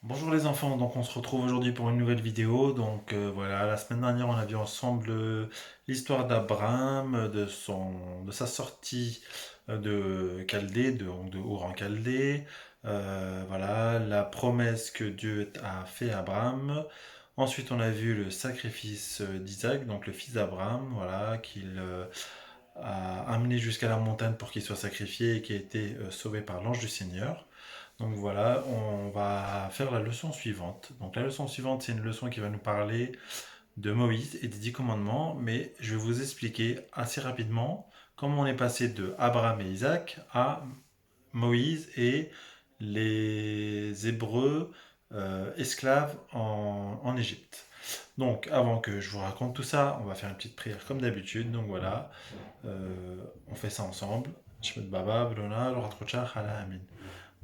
Bonjour les enfants, donc on se retrouve aujourd'hui pour une nouvelle vidéo. Voilà, la semaine dernière on a vu ensemble l'histoire d'Abraham, de sa sortie de Chaldée, donc de Our en Chaldée. Voilà, la promesse que Dieu a fait à Abraham. Ensuite on a vu le sacrifice d'Isaac, donc le fils d'Abraham, voilà, qu'il a amené jusqu'à la montagne pour qu'il soit sacrifié et qui a été sauvé par l'ange du Seigneur. Donc voilà, on va faire la leçon suivante. Donc la leçon suivante, c'est une leçon qui va nous parler de Moïse et des 10 commandements, mais je vais vous expliquer assez rapidement comment on est passé de Abraham et Isaac à Moïse et les Hébreux esclaves en Égypte. Donc avant que je vous raconte tout ça, on va faire une petite prière comme d'habitude. Donc voilà, on fait ça ensemble. Shmet Baba, Blona, Lorat Hala Amin.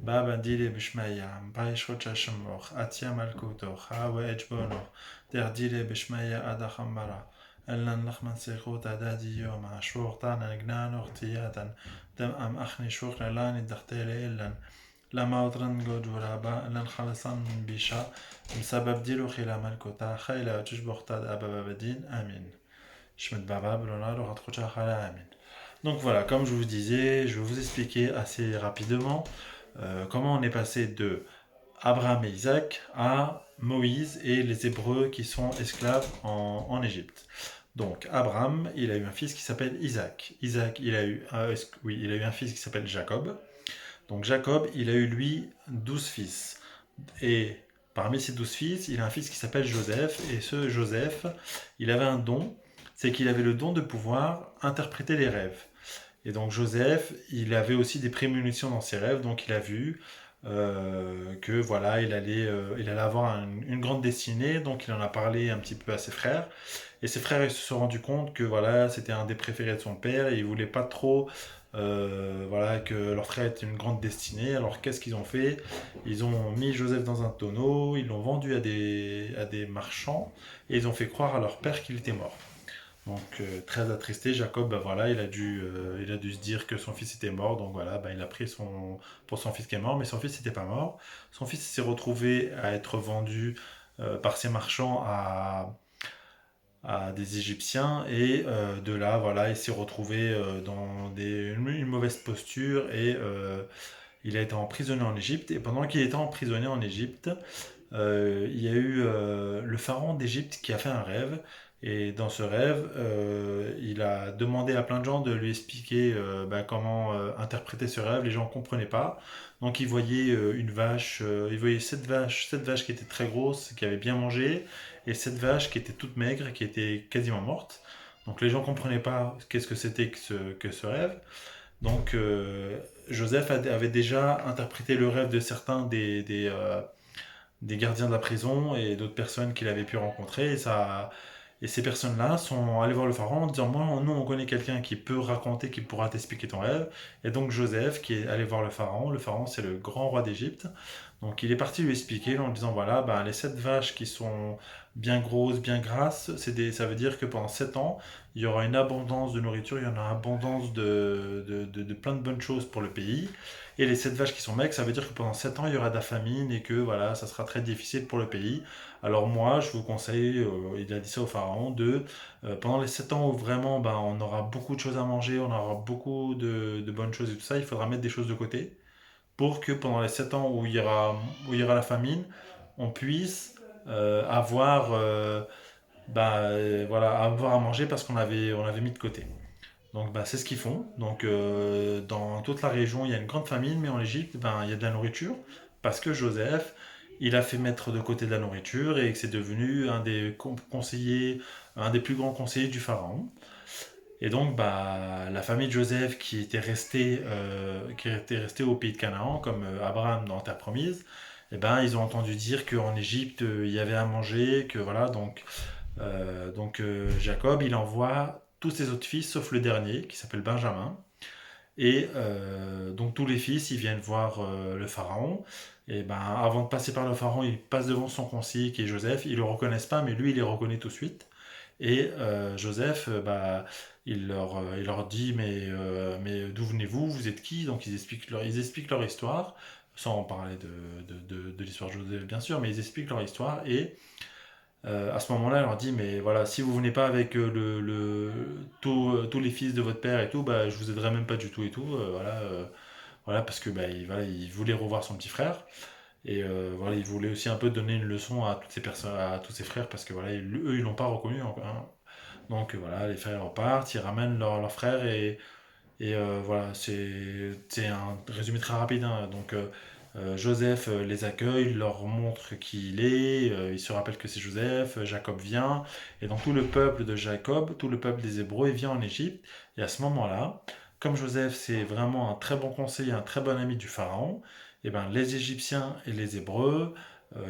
Baba dile bishmaya, baish rochashemor, atia malkutor, hawe ejbonor, der dile bishmaya adachamara, elnan lachman sechot adadi yom, ashur tanan gnanor tiyatan, dem am achni shur lelan idachtele illan, lama odran goduraba, elnan khalasan min bisha, msabab dilu khila malkota, khayla jushbortad abababadin, amin. Shmet baba blona, lorat rochachala amin. Donc voilà, comme je vous disais, je vais vous expliquer assez rapidement comment on est passé de Abraham et Isaac à Moïse et les Hébreux qui sont esclaves en Égypte. Donc Abraham, il a eu un fils qui s'appelle Isaac. Isaac, il a eu un fils qui s'appelle Jacob. Donc Jacob, il a eu lui 12 fils. Et parmi ces 12 fils, il a un fils qui s'appelle Joseph. Et ce Joseph, il avait un don, c'est qu'il avait le don de pouvoir interpréter les rêves. Et donc Joseph, il avait aussi des prémonitions dans ses rêves, donc il a vu que voilà, il allait avoir une grande destinée, donc il en a parlé un petit peu à ses frères. Et ses frères ils se sont rendus compte que voilà, c'était un des préférés de son père et ils voulaient pas trop voilà, que leur frère ait une grande destinée. Alors qu'est-ce qu'ils ont fait? Ils ont mis Joseph dans un tonneau, ils l'ont vendu à des marchands et ils ont fait croire à leur père qu'il était mort. Donc très attristé, Jacob, bah, voilà, il a dû se dire que son fils était mort, donc voilà, bah, il a pris pour son fils qui est mort, mais son fils n'était pas mort. Son fils s'est retrouvé à être vendu par ses marchands à des Égyptiens, et de là, voilà, il s'est retrouvé dans une mauvaise posture, et il a été emprisonné en Égypte, et pendant qu'il était emprisonné en Égypte, il y a eu le pharaon d'Égypte qui a fait un rêve. Et dans ce rêve, il a demandé à plein de gens de lui expliquer comment interpréter ce rêve. Les gens ne comprenaient pas. Donc il voyait une vache, il voyait sept vaches qui étaient très grosses, qui avaient bien mangé, et sept vaches qui étaient toutes maigres, qui étaient quasiment mortes. Donc les gens ne comprenaient pas qu'est-ce que c'était que ce rêve. Donc Joseph avait déjà interprété le rêve de certains des gardiens de la prison et d'autres personnes qu'il avait pu rencontrer. Et ces personnes-là sont allées voir le pharaon en disant moi, nous, on connaît quelqu'un qui peut raconter, qui pourra t'expliquer ton rêve. Et donc Joseph, qui est allé voir le pharaon, c'est le grand roi d'Égypte. Donc il est parti lui expliquer en lui disant voilà, ben, les 7 vaches qui sont bien grosses, bien grasses, ça veut dire que pendant 7 ans, il y aura une abondance de nourriture, il y en a une abondance de plein de bonnes choses pour le pays. Et les 7 vaches qui sont maigres, ça veut dire que pendant 7 ans, il y aura de la famine et que voilà, ça sera très difficile pour le pays. Alors moi, je vous conseille, il a dit ça au pharaon, pendant les 7 ans où vraiment ben, on aura beaucoup de choses à manger, on aura beaucoup de bonnes choses et tout ça, il faudra mettre des choses de côté pour que pendant les 7 ans où il y aura la famine, on puisse avoir, voilà, avoir à manger parce on avait mis de côté. Donc bah, c'est ce qu'ils font. Donc dans toute la région, il y a une grande famine, mais en Égypte, ben, il y a de la nourriture parce que Joseph, il a fait mettre de côté de la nourriture et que c'est devenu un des conseillers, un des plus grands conseillers du pharaon. Et donc bah, la famille de Joseph qui était restée au pays de Canaan, comme Abraham dans Terre Promise, eh ben, ils ont entendu dire qu'en Égypte, il y avait à manger, que voilà, Jacob, il envoie tous ses autres fils, sauf le dernier, qui s'appelle Benjamin. Et donc tous les fils, ils viennent voir le pharaon. Et ben, avant de passer par le pharaon, ils passent devant son conseiller qui est Joseph. Ils le reconnaissent pas, mais lui, il les reconnaît tout de suite. Et Joseph, il leur dit mais d'où venez-vous? Vous êtes qui? Donc ils expliquent leur histoire. sans parler de l'histoire de Joseph bien sûr, mais ils expliquent leur histoire et à ce moment-là, elle leur dit, mais voilà, si vous venez pas avec tous les fils de votre père et tout, bah, je vous aiderai même pas du tout et tout, voilà, parce que bah, voilà, il voulait revoir son petit frère et voilà, il voulait aussi un peu donner une leçon à toutes ces personnes, à tous ses frères, parce que voilà, eux, ils l'ont pas reconnu encore, hein. Donc voilà, les frères repartent, ils ramènent leur frère et voilà, c'est un résumé très rapide, hein. Donc Joseph les accueille, leur montre qui il est, il se rappelle que c'est Joseph, Jacob vient, et donc tout le peuple de Jacob, tout le peuple des Hébreux, il vient en Égypte, et à ce moment-là, comme Joseph c'est vraiment un très bon conseiller, un très bon ami du Pharaon, et ben les Égyptiens et les Hébreux,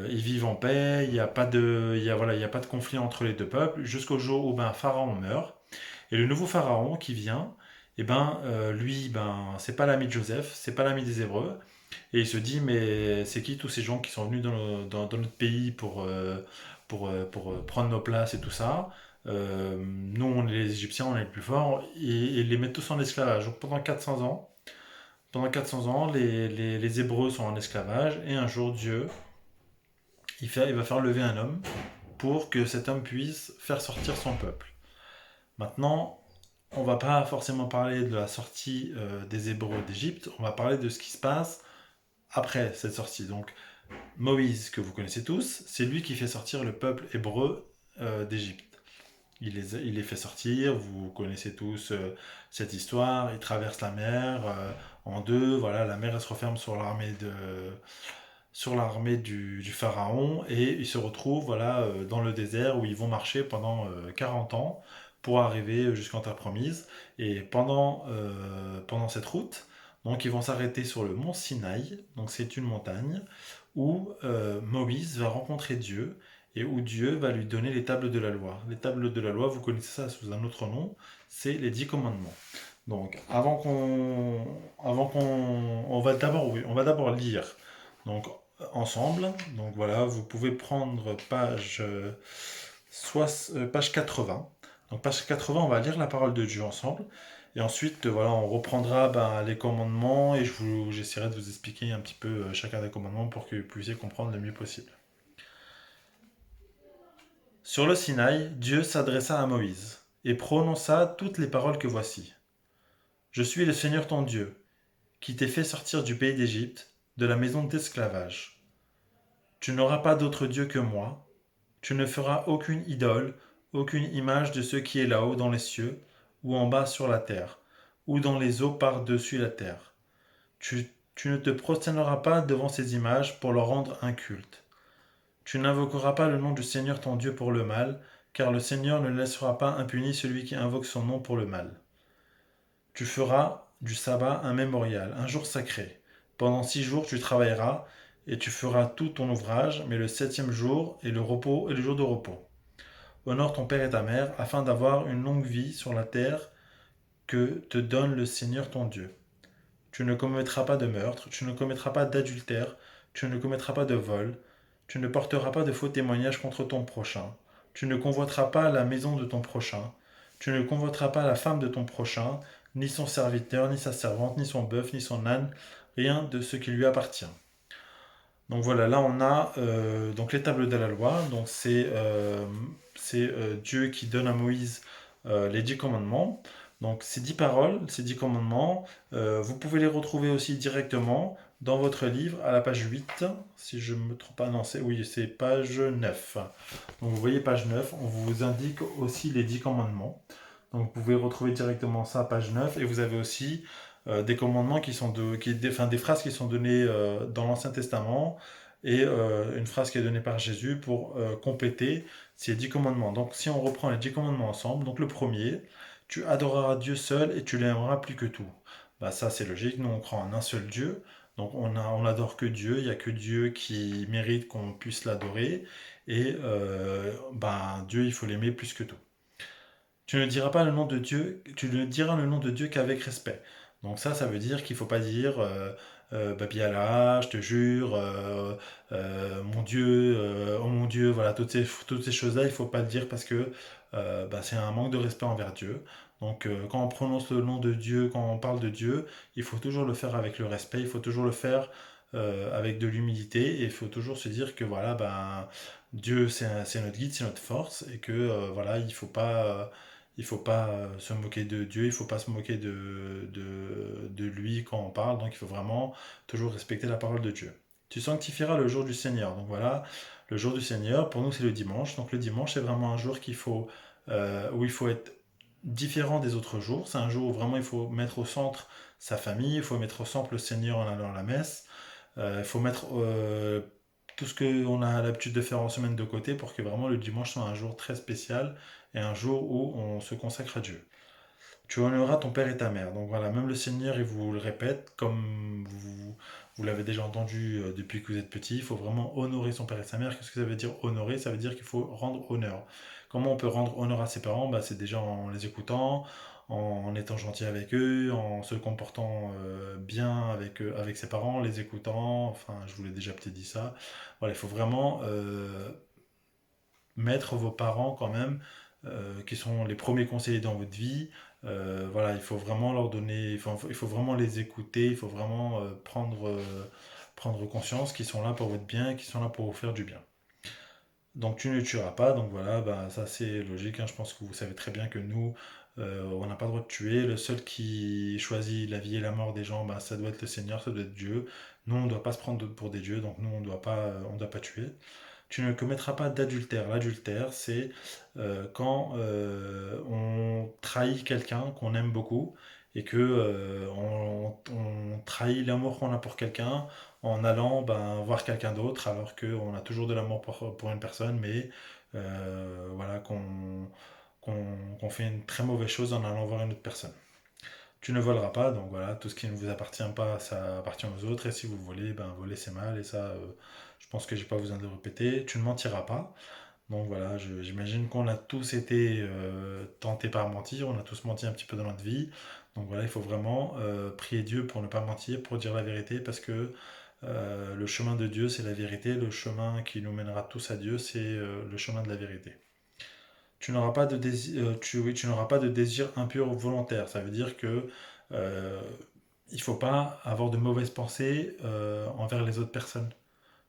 ils vivent en paix, il n'y a pas de, il y a, voilà, il y a pas de conflit entre les deux peuples, jusqu'au jour où ben, Pharaon meurt, et le nouveau Pharaon qui vient, et ben lui, ben c'est pas l'ami de Joseph, c'est pas l'ami des Hébreux, et il se dit mais c'est qui tous ces gens qui sont venus dans notre pays pour prendre nos places et tout ça. Nous, on est les Égyptiens, on est les plus forts, et les mettent tous en esclavage. Donc pendant 400 ans les Hébreux sont en esclavage, et un jour Dieu, il va faire lever un homme pour que cet homme puisse faire sortir son peuple. Maintenant, on va pas forcément parler de la sortie des Hébreux d'Égypte, on va parler de ce qui se passe après cette sortie. Donc Moïse, que vous connaissez tous, c'est lui qui fait sortir le peuple hébreu d'Égypte. Il les fait sortir, vous connaissez tous cette histoire, il traverse la mer en deux, voilà, la mer elle se referme sur l'armée du pharaon, et ils se retrouvent voilà, dans le désert où ils vont marcher pendant 40 ans pour arriver jusqu'en terre promise. Et pendant cette route, donc ils vont s'arrêter sur le mont Sinaï, donc c'est une montagne où Moïse va rencontrer Dieu et où Dieu va lui donner les tables de la loi. Les tables de la loi, vous connaissez ça sous un autre nom, c'est les 10 commandements. Donc, on va d'abord, oui, on va d'abord lire. Donc, ensemble. Donc voilà, vous pouvez prendre page 80. Donc page 80, on va lire la parole de Dieu ensemble. Et ensuite, voilà, on reprendra ben, les commandements et j'essaierai de vous expliquer un petit peu chacun des commandements pour que vous puissiez comprendre le mieux possible. Sur le Sinaï, Dieu s'adressa à Moïse et prononça toutes les paroles que voici. Je suis le Seigneur ton Dieu, qui t'ai fait sortir du pays d'Égypte, de la maison d'esclavage. Tu n'auras pas d'autre Dieu que moi. Tu ne feras aucune idole, aucune image de ce qui est là-haut dans les cieux, ou en bas sur la terre, ou dans les eaux par-dessus la terre. Tu ne te prosterneras pas devant ces images pour leur rendre un culte. Tu n'invoqueras pas le nom du Seigneur ton Dieu pour le mal, car le Seigneur ne laissera pas impuni celui qui invoque son nom pour le mal. Tu feras du sabbat un mémorial, un jour sacré. Pendant 6 jours tu travailleras, et tu feras tout ton ouvrage, mais le septième jour est le repos et le jour de repos. Honore ton père et ta mère, afin d'avoir une longue vie sur la terre que te donne le Seigneur ton Dieu. Tu ne commettras pas de meurtre, tu ne commettras pas d'adultère, tu ne commettras pas de vol, tu ne porteras pas de faux témoignages contre ton prochain, tu ne convoiteras pas la maison de ton prochain, tu ne convoiteras pas la femme de ton prochain, ni son serviteur, ni sa servante, ni son bœuf, ni son âne, rien de ce qui lui appartient. Donc voilà, là on a donc les tables de la loi. Donc c'est Dieu qui donne à Moïse les 10 commandements. Donc ces 10 paroles, ces 10 commandements, vous pouvez les retrouver aussi directement dans votre livre à la page 8, si je ne me trompe pas, non, c'est page 9. Donc vous voyez page 9, on vous indique aussi les 10 commandements. Donc vous pouvez retrouver directement ça à page 9, et vous avez aussi des commandements enfin, des phrases qui sont données dans l'Ancien Testament, et une phrase qui est donnée par Jésus pour compléter ces 10 commandements. Donc si on reprend les 10 commandements ensemble, donc le premier, tu adoreras Dieu seul et tu l'aimeras plus que tout. Bah, ça c'est logique, nous on croit en un seul Dieu, donc on n'adore que Dieu, il n'y a que Dieu qui mérite qu'on puisse l'adorer, et bah, Dieu il faut l'aimer plus que tout. Tu ne diras pas le nom de Dieu, tu ne diras le nom de Dieu qu'avec respect. Donc ça veut dire qu'il ne faut pas dire Babi Allah, je te jure, mon Dieu, oh mon Dieu, voilà, toutes ces choses-là, il ne faut pas le dire parce que bah, c'est un manque de respect envers Dieu. Donc quand on prononce le nom de Dieu, quand on parle de Dieu, il faut toujours le faire avec le respect, il faut toujours le faire avec de l'humilité. Et il faut toujours se dire que voilà, ben, Dieu c'est notre guide, c'est notre force, et que voilà, il faut pas se moquer de Dieu, il faut pas se moquer de lui quand on parle, donc il faut vraiment toujours respecter la parole de Dieu. Tu sanctifieras le jour du Seigneur. Donc voilà, le jour du Seigneur, pour nous c'est le dimanche. Donc le dimanche c'est vraiment un jour où il faut être différent des autres jours. C'est un jour où vraiment il faut mettre au centre sa famille, il faut mettre au centre le Seigneur en allant à la messe. Il faut mettre tout ce qu'on a l'habitude de faire en semaine de côté pour que vraiment le dimanche soit un jour très spécial et un jour où on se consacre à Dieu. Tu honoreras ton père et ta mère. Donc voilà, même le Seigneur, il vous le répète, comme vous l'avez déjà entendu depuis que vous êtes petit, il faut vraiment honorer son père et sa mère. Qu'est-ce que ça veut dire honorer? Ça veut dire qu'il faut rendre honneur. Comment on peut rendre honneur à ses parents? Bah, c'est déjà en les écoutant, en étant gentil avec eux, en se comportant bien avec, avec ses parents, les écoutant. Enfin, je vous l'ai déjà peut-être dit ça. Voilà, il faut vraiment mettre vos parents quand même, qui sont les premiers conseillers dans votre vie. Voilà, il faut vraiment leur donner, il faut vraiment les écouter, il faut vraiment prendre conscience qu'ils sont là pour votre bien, qu'ils sont là pour vous faire du bien. Donc tu ne tueras pas, donc voilà, bah, ça c'est logique, hein. Je pense que vous savez très bien que nous, on n'a pas le droit de tuer. Le seul qui choisit la vie et la mort des gens, bah, ça doit être le Seigneur, ça doit être Dieu. Nous, on ne doit pas se prendre pour des dieux, donc nous, on doit pas tuer. Tu ne commettras pas d'adultère. L'adultère, c'est quand on trahit quelqu'un qu'on aime beaucoup et que on trahit l'amour qu'on a pour quelqu'un en allant ben, voir quelqu'un d'autre alors qu'on a toujours de l'amour pour une personne, mais voilà qu'on fait une très mauvaise chose en allant voir une autre personne. Tu ne voleras pas, donc voilà, tout ce qui ne vous appartient pas, ça appartient aux autres, et si vous volez, ben voler c'est mal, et ça, je pense que j'ai pas besoin de le répéter. Tu ne mentiras pas, donc voilà, j'imagine qu'on a tous été tentés par mentir, on a tous menti un petit peu dans notre vie, donc voilà, il faut vraiment prier Dieu pour ne pas mentir, pour dire la vérité, parce que le chemin de Dieu c'est la vérité, le chemin qui nous mènera tous à Dieu c'est le chemin de la vérité. Tu n'auras pas de désir, oui, tu n'auras pas de désir impur volontaire. Ça veut dire que euh, il faut pas avoir de mauvaises pensées envers les autres personnes.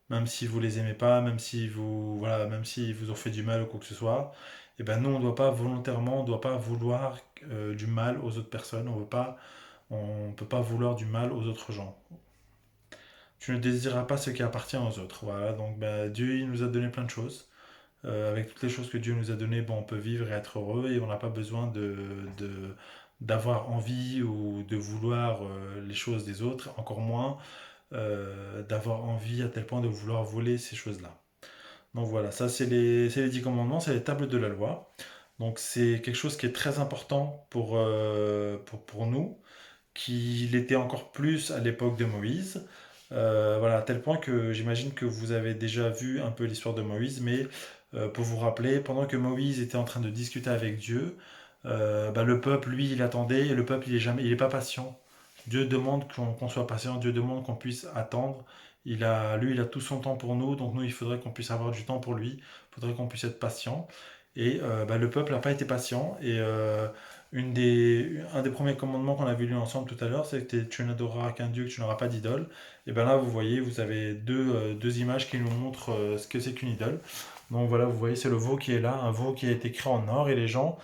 Même si vous les aimez pas, même si vous, voilà, même si vous ont fait du mal ou quoi que ce soit, et ben nous on doit pas volontairement, on doit pas vouloir du mal aux autres personnes. On peut pas vouloir du mal aux autres gens. Tu ne désireras pas ce qui appartient aux autres. Voilà, donc ben, Dieu il nous a donné plein de choses. Avec toutes les choses que Dieu nous a données, bon, on peut vivre et être heureux et on n'a pas besoin d'avoir envie ou de vouloir les choses des autres, encore moins d'avoir envie à tel point de vouloir voler ces choses-là. Donc voilà, ça c'est les 10 commandements, c'est les tables de la loi. Donc c'est quelque chose qui est très important pour nous, qu'il était encore plus à l'époque de Moïse. Voilà, à tel point que j'imagine que vous avez déjà vu un peu l'histoire de Moïse, mais pour vous rappeler, pendant que Moïse était en train de discuter avec Dieu, bah, le peuple, lui, il attendait, et le peuple, il est pas patient. Dieu demande qu'on soit patient, Dieu demande qu'on puisse attendre. Lui, il a tout son temps pour nous, donc nous, il faudrait qu'on puisse avoir du temps pour lui, il faudrait qu'on puisse être patient. Et bah, le peuple n'a pas été patient, et un des premiers commandements qu'on avait lu ensemble tout à l'heure, c'était tu n'adoreras qu'un Dieu, que tu n'auras pas d'idole. Et bien là, vous voyez, vous avez deux images qui nous montrent ce que c'est qu'une idole. Donc voilà, vous voyez, c'est le veau qui est là, un veau qui a été créé en or, et les gens,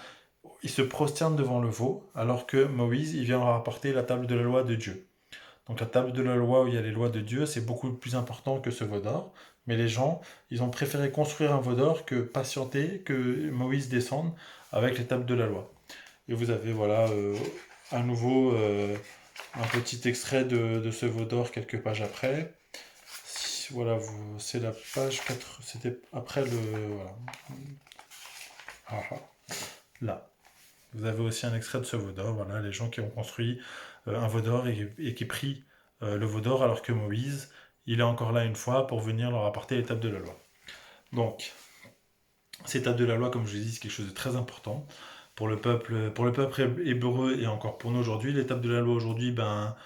ils se prosternent devant le veau, alors que Moïse, il vient leur apporter la table de la loi de Dieu. Donc la table de la loi où il y a les lois de Dieu, c'est beaucoup plus important que ce veau d'or. Mais les gens, ils ont préféré construire un veau d'or que patienter, que Moïse descende avec les tables de la loi. Et vous avez, voilà, à nouveau un petit extrait de ce veau d'or quelques pages après. Voilà, c'est la page 4, c'était après le... Voilà. Ah, ah. Là. Vous avez aussi un extrait de ce veau d'or, voilà, les gens qui ont construit un veau d'or et qui prient le veau d'or alors que Moïse, il est encore là une fois pour venir leur apporter l'étape de la loi. Donc, cette étape de la loi, comme je l'ai dit, c'est quelque chose de très important pour le peuple hébreu et encore pour nous aujourd'hui. L'étape de la loi aujourd'hui, ben,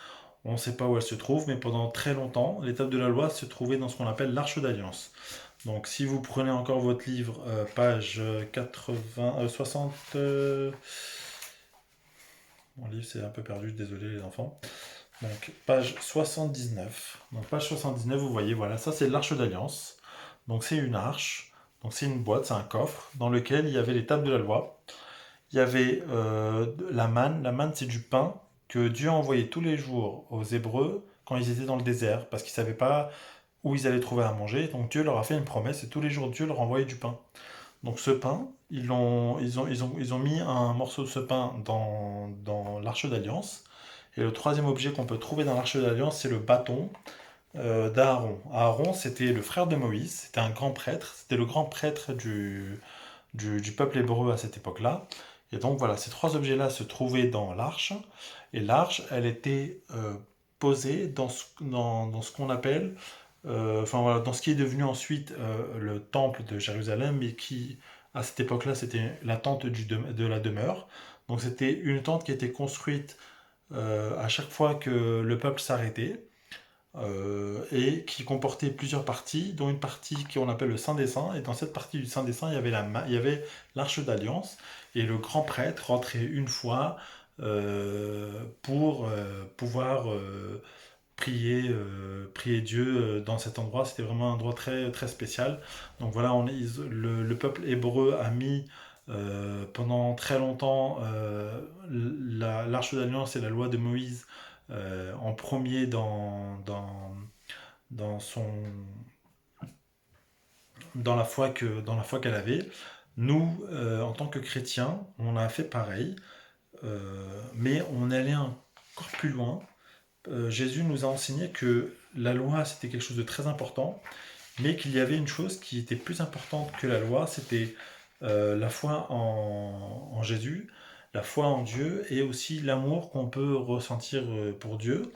on ne sait pas où elle se trouve, mais pendant très longtemps, l'étape de la loi se trouvait dans ce qu'on appelle l'Arche d'Alliance. Donc si vous prenez encore votre livre, page 80, 60... Mon livre c'est un peu perdu, désolé les enfants. Donc, page 79. Donc, page 79, vous voyez, voilà, ça c'est l'arche d'alliance. Donc, c'est une arche. Donc, c'est une boîte, c'est un coffre dans lequel il y avait les tables de la loi. Il y avait la manne. La manne, c'est du pain que Dieu envoyait tous les jours aux Hébreux quand ils étaient dans le désert, parce qu'ils ne savaient pas où ils allaient trouver à manger. Donc, Dieu leur a fait une promesse et tous les jours, Dieu leur envoyait du pain. Donc, ce pain, ils ont mis un morceau de ce pain dans l'arche d'alliance. Et le troisième objet qu'on peut trouver dans l'arche d'alliance, c'est le bâton d'Aaron. Aaron, c'était le frère de Moïse, c'était un grand prêtre, c'était le grand prêtre du peuple hébreu à cette époque-là. Et donc voilà, ces trois objets-là se trouvaient dans l'arche. Et l'arche, elle était posée dans ce qu'on appelle, enfin voilà, dans ce qui est devenu ensuite le temple de Jérusalem, mais qui, à cette époque-là, c'était la tente de la demeure. Donc c'était une tente qui était construite à chaque fois que le peuple s'arrêtait et qui comportait plusieurs parties, dont une partie qu'on appelle le Saint des Saints. Et dans cette partie du Saint des Saints, il y avait l'Arche d'Alliance. Et le grand prêtre rentrait une fois pour pouvoir prier Dieu dans cet endroit. C'était vraiment un endroit très, très spécial. Donc voilà, le peuple hébreu a mis pendant très longtemps l'Arche d'Alliance et la loi de Moïse en premier dans son, dans la foi qu'elle avait. Nous, en tant que chrétiens, on a fait pareil, mais on est allé encore plus loin. Jésus nous a enseigné que la loi, c'était quelque chose de très important, mais qu'il y avait une chose qui était plus importante que la loi, c'était la foi en Jésus, la foi en Dieu, et aussi l'amour qu'on peut ressentir pour Dieu.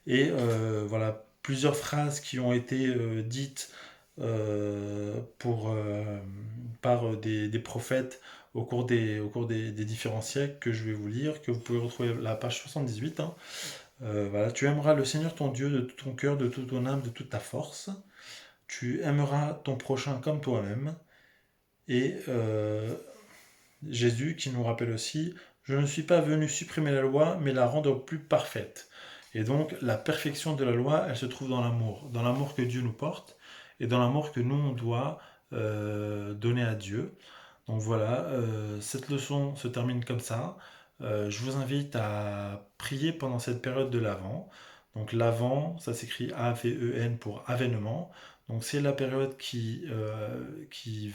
Et voilà, plusieurs phrases qui ont été dites par des prophètes au cours des différents siècles que je vais vous lire, que vous pouvez retrouver à la page 78. Hein. Voilà, tu aimeras le Seigneur ton Dieu de tout ton cœur, de toute ton âme, de toute ta force. Tu aimeras ton prochain comme toi-même. Et Jésus qui nous rappelle aussi, je ne suis pas venu supprimer la loi, mais la rendre plus parfaite. Et donc la perfection de la loi, elle se trouve dans l'amour que Dieu nous porte et dans l'amour que nous, on doit donner à Dieu. Donc voilà, cette leçon se termine comme ça. Je vous invite à prier pendant cette période de l'Avent. Donc l'Avent, ça s'écrit A-V-E-N pour avènement. Donc c'est la période qui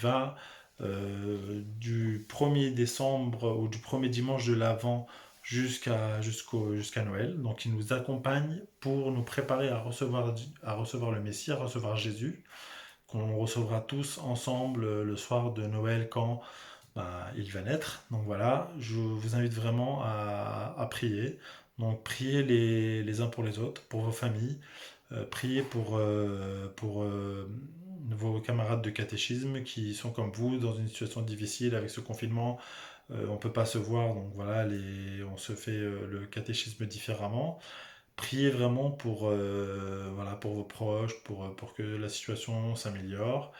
va du 1er décembre ou du premier dimanche de l'Avent jusqu'à Noël. Donc il nous accompagne pour nous préparer à recevoir le Messie, à recevoir Jésus, qu'on recevra tous ensemble le soir de Noël quand il va naître. Donc voilà, je vous invite vraiment à prier. Donc priez les uns pour les autres, pour vos familles, priez pour vos camarades de catéchisme qui sont comme vous dans une situation difficile avec ce confinement. On ne peut pas se voir, donc voilà, on se fait le catéchisme différemment. Priez vraiment voilà, pour vos proches, pour que la situation s'améliore.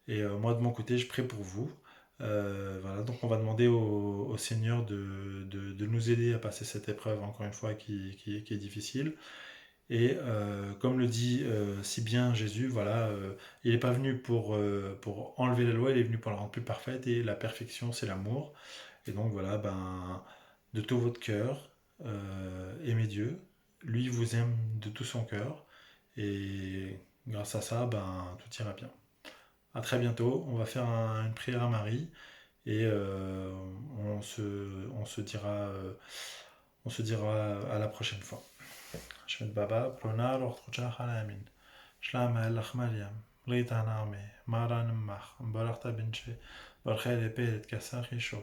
Et moi, de mon côté, je prie pour vous. Voilà, donc on va demander au Seigneur de nous aider à passer cette épreuve, encore une fois, qui est difficile. Et comme le dit si bien Jésus, voilà, il n'est pas venu pour enlever la loi, il est venu pour la rendre plus parfaite, et la perfection, c'est l'amour. Et donc voilà, de tout votre cœur, aimez Dieu. Lui vous aime de tout son cœur. Et grâce à ça, tout ira bien. À très bientôt. On va faire une prière à Marie. Et on se dira à la prochaine fois. شمت بابا برونا روح تخجا خالامين شلام هلخ مريم ريت نعمي مارا نمخ مبارختا بنشي برخير بيت كساخي شو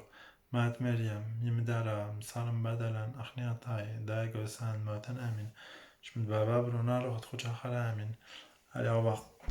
مات مريم يمدارا مسالم بدلا أخني أطاي دايقو سان موتن أمين شمت بابا برونا روح تخجا خالامين Allez, au revoir.